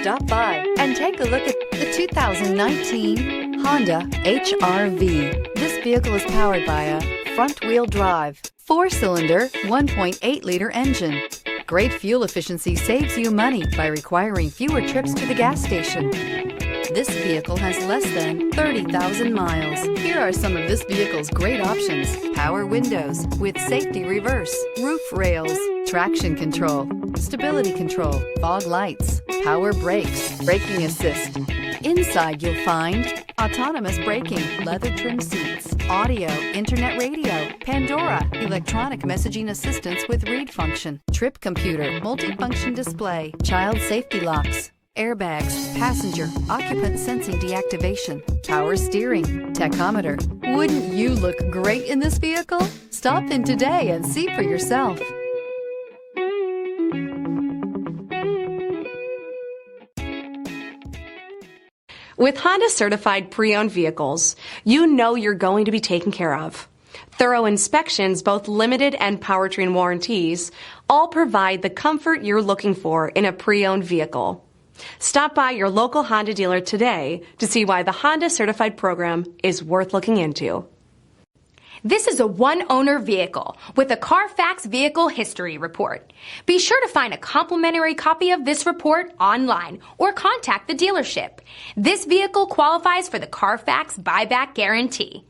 Stop by and take a look at the 2019 Honda HR-V. This vehicle is powered by a front-wheel drive, 4-cylinder, 1.8-liter engine. Great fuel efficiency saves you money by requiring fewer trips to the gas station. This vehicle has less than 30,000 miles. Here are some of this vehicle's great options: power windows with safety reverse, roof rails, traction control, stability control, fog lights, power brakes, braking assist. Inside you'll find autonomous braking, leather trim seats, audio, internet radio, Pandora, electronic messaging assistance with read function, trip computer, multifunction display, child safety locks, airbags, passenger, occupant sensing deactivation, power steering, tachometer. Wouldn't you look great in this vehicle? Stop in today and see for yourself. With Honda certified pre-owned vehicles, you know you're going to be taken care of. Thorough inspections, both limited and powertrain warranties, all provide the comfort you're looking for in a pre-owned vehicle. Stop by your local Honda dealer today to see why the Honda Certified program is worth looking into. This is a one-owner vehicle with a CARFAX Vehicle History Report. Be sure to find a complimentary copy of this report online or contact the dealership. This vehicle qualifies for the CARFAX Buyback Guarantee.